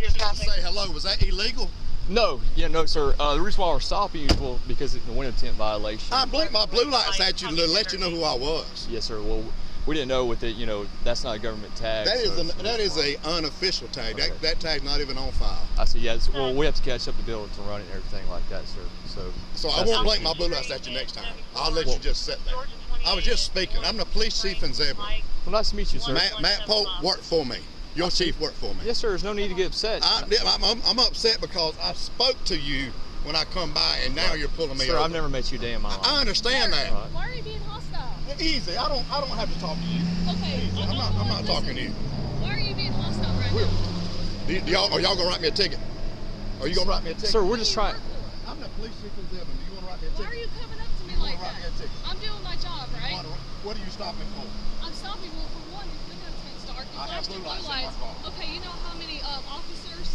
just traffic. say hello. Was that illegal? No, no, sir. The reason why we're stopping you is because it's a window tint violation. I blinked my blue lights at you to let you know who I was. Yes, sir. Well, we didn't know with it. That's not a government tag. That is a unofficial tag. Okay. That tag's not even on file. I see. Yeah. Well, we have to catch up the bill to run it and everything like that, sir. So I won't blink my blue lights at you next time. I'll let you just sit there. I was just speaking. I'm the police chief in Zebulon. Well, nice to meet you, sir. Matt Pope worked for me. Your chief worked for me. Yes, sir. There's no need to get upset. I'm upset because I spoke to you when I come by, and now you're pulling me over. Sir, I've never met you a day in my life. I understand that. Right. Why are you being hostile? Easy. I don't have to talk to you. Okay. Easy. I'm not talking to you. Why are you being hostile right now? Are y'all gonna write me a ticket? Are you gonna write me a ticket? Sir, we're just trying. I'm the police chief in Zebulon. Do you want to write me a ticket? Why are you coming up to me like that? I'm doing my job, right? What are you stopping for? I'm stopping you for one. The window tints dark. You I have flashed blue your lights blue in my lights. car. Okay, you know how many officers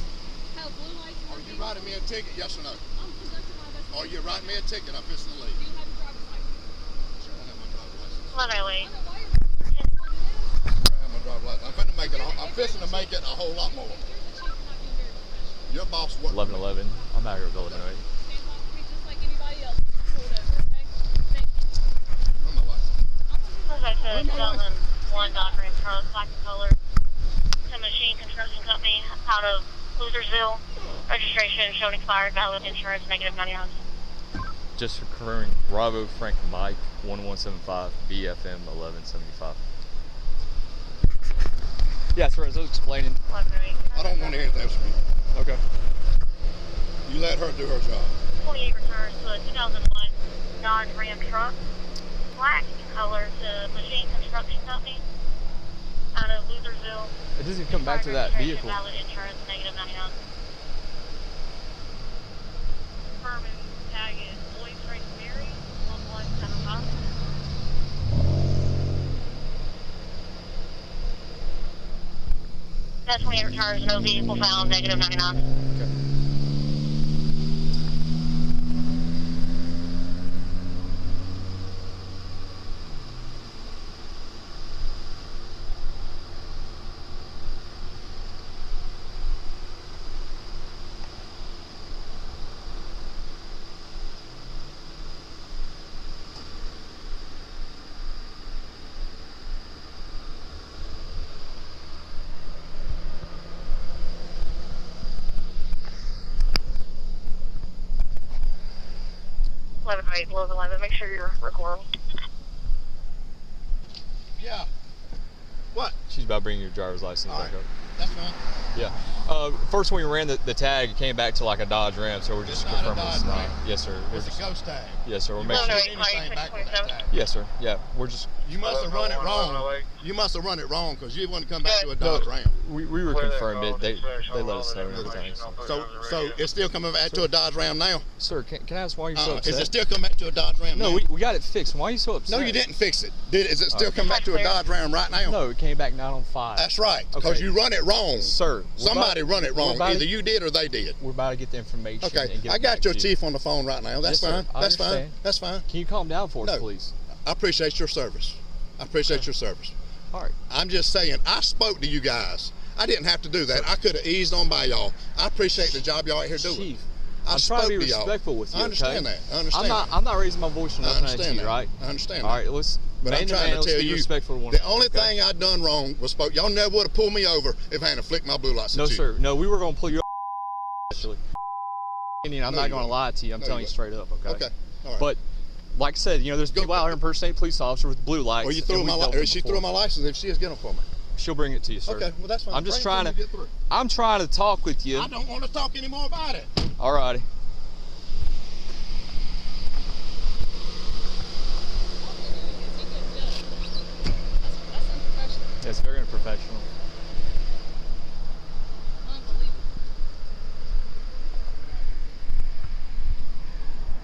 have blue lights in Are their you vehicle? writing me a ticket? Yes or no? I'm conducting my investigation. Are you writing me a ticket? I'm fixing to leave. Do you have your driver's license? Sure, I have my driver's license. Literally. I don't know why you're pretending what it is. I have my driver's license. I'm fixing to make it a whole lot more. You're the chief, you're not being very professional. Your boss worked. 11:11. I'm out here with Illinois. Stand off to me just like anybody else. Pull it over, okay? Thank you. Where's my license? Okay, so Zebulon, one Dodge Ram truck, black in color. Some machine construction company out of Losersville. Registration showed expired, valid insurance, -99. Just confirming. Bravo Frank Mike 1175 BFM 1175. Yeah, sir. As I was explaining. I don't want to hear that from you. Okay. You let her do her job. 28 returns to a 2001 Dodge Ram truck, black in color, to machine construction company out of Losersville. It doesn't come back to that Registration, vehicle. valid insurance, -99. Confirming tag is Lloyd Frank Mary 1175. That's 28 returns, no vehicle found, -99. Okay. Below 11, make sure you're recording. Yeah. What? She's about bringing your driver's license All back right. up. That's fine. Yeah. First when we ran the tag, it came back to like a Dodge Ram, so we're just It's not a confirming it's Dodge not. Ram. Yes, sir. We're It's just, a ghost tag. yes, sir. We're You making must sure. have anything back with that tag. Yes, sir. Yeah, we're just. You must have run it wrong. You must have run it wrong because you wouldn't come back to a Dodge Ram. We were confirmed it. They let us know and everything. So it's still coming back to a Dodge Ram now? Sir, can I ask why you're so upset? Is it still coming back to a Dodge Ram No, now? we got it fixed. Why are you so upset? No, you didn't fix it. Is it still coming back to a Dodge Ram right now? No, it came back 9 on 5. That's right, because Okay. you run it wrong. Sir, Somebody run it wrong. about Either to- you did or they did. We're about to get the information. Okay, and get I it got back your to you. chief on the phone right now. That's Yes, sir. fine. I That's fine. understand. That's fine. Can you calm down for us, No. please? I appreciate your service. I appreciate your service. All right. I'm just saying, I spoke to you guys. I didn't have to do that. I could have eased on by y'all. I appreciate the job y'all out here doing. Chief, I I'm trying to be spoke y'all. respectful with you. I understand okay? that. I understand that. I'm not raising my voice or I nothing at understand you, that. right? I understand All that. right, let's. But man I'm to trying man, to let's tell be you, respectful to one the another, only okay? thing I done wrong was spoke. Y'all never would have pulled me over if I hadn't flicked my blue lights No, at you. sir. No, we were going to pull you. Actually, I'm No, not you going to wouldn't. lie to you. I'm No, telling you you straight up, okay? Okay. All right. But like I said, there's people out here impersonating police officers with blue lights. Or you and threw we've my dealt or with she them threw before. my license if she is getting them for me. She'll bring it to you, sir. Okay, well that's fine. I'm just Bring it trying till to. you get through. I'm trying to talk with you. I don't want to talk anymore about it. All righty. That's unprofessional. It's very unprofessional. Unbelievable.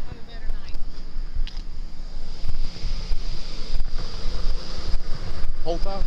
Have a better night. Whole time.